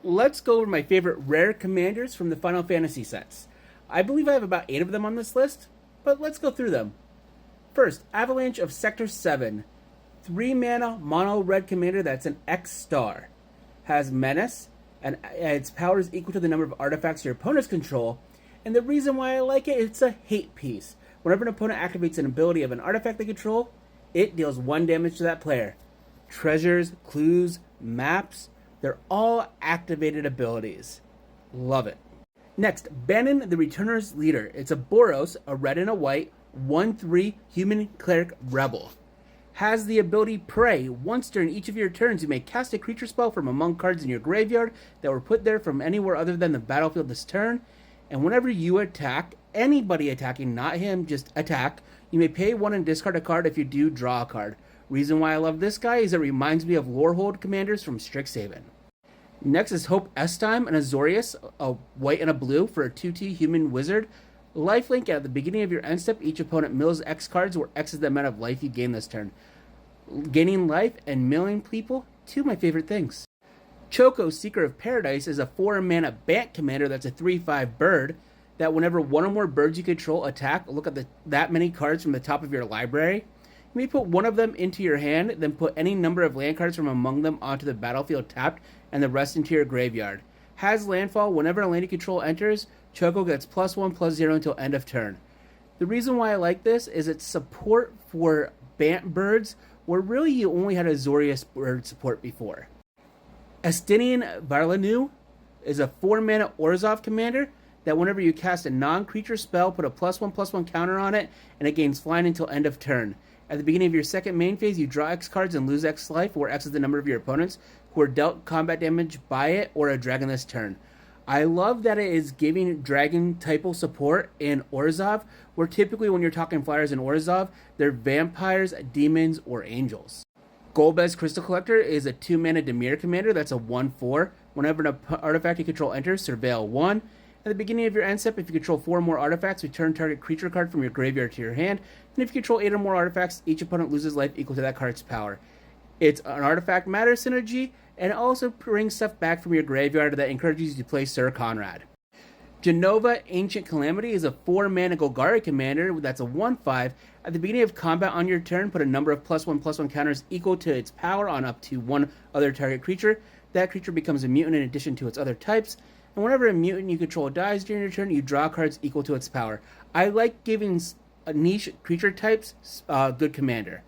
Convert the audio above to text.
let's go over my favorite rare commanders from the Final Fantasy sets. I believe I have about 8 of them on this list, but let's go through them. First, Avalanche of Sector 7. 3 mana mono red commander that's an X star. Has Menace, and its power is equal to the number of artifacts your opponents control. And the reason why I like it, it's a hate piece. Whenever an opponent activates an ability of an artifact they control, it deals 1 damage to that player. Treasures, clues, maps, they're all activated abilities. Love it. Next, Banon the Returner's Leader. It's a Boros, a red and a white, 1/3 human cleric rebel. Has the ability Prey. Once during each of your turns, you may cast a creature spell from among cards in your graveyard that were put there from anywhere other than the battlefield this turn. And whenever you attack, anybody attacking, not him, just attack, you may pay 1 and discard a card. If you do, draw a card. Reason why I love this guy is it reminds me of Lorehold commanders from Strixhaven. Next is Hope Estime and Azorius, a white and a blue for a 2/2 human wizard. Lifelink, at the beginning of your end step, each opponent mills X cards, where X is the amount of life you gain this turn. Gaining life and milling people, 2 of my favorite things. Choco, Seeker of Paradise, is a 4 mana Bant commander that's a 3/5 bird, that whenever 1 or more birds you control attack, look at that many cards from the top of your library. You may put 1 of them into your hand, then put any number of land cards from among them onto the battlefield tapped, and the rest into your graveyard. Has landfall. Whenever a land you control enters, Choco gets +1/+0 until end of turn. The reason why I like this is its support for Bant birds, where really you only had Azorius bird support before. Estinian Varlanu is a 4 mana Orzhov commander that whenever you cast a non-creature spell, put a +1/+1 counter on it, and it gains flying until end of turn. At the beginning of your second main phase, you draw X cards and lose X life, where X is the number of your opponents who are dealt combat damage by it or a dragon this turn. I love that it is giving dragon typal support in Orzhov, where typically when you're talking flyers in Orzhov, they're vampires, demons, or angels. Golbez Crystal Collector is a 2 mana Dimir commander that's a 1/4. Whenever an artifact you control enters, surveil 1. At the beginning of your end step, if you control 4 or more artifacts, return target creature card from your graveyard to your hand. And if you control 8 or more artifacts, each opponent loses life equal to that card's power. It's an artifact matter synergy, and it also brings stuff back from your graveyard that encourages you to play Sir Conrad. Genova Ancient Calamity is a 4 mana Golgari commander that's a 1/5. At the beginning of combat on your turn, put a number of +1/+1 counters equal to its power on up to 1 other target creature. That creature becomes a mutant in addition to its other types. And whenever a mutant you control dies during your turn, you draw cards equal to its power. I like giving niche creature types good commander.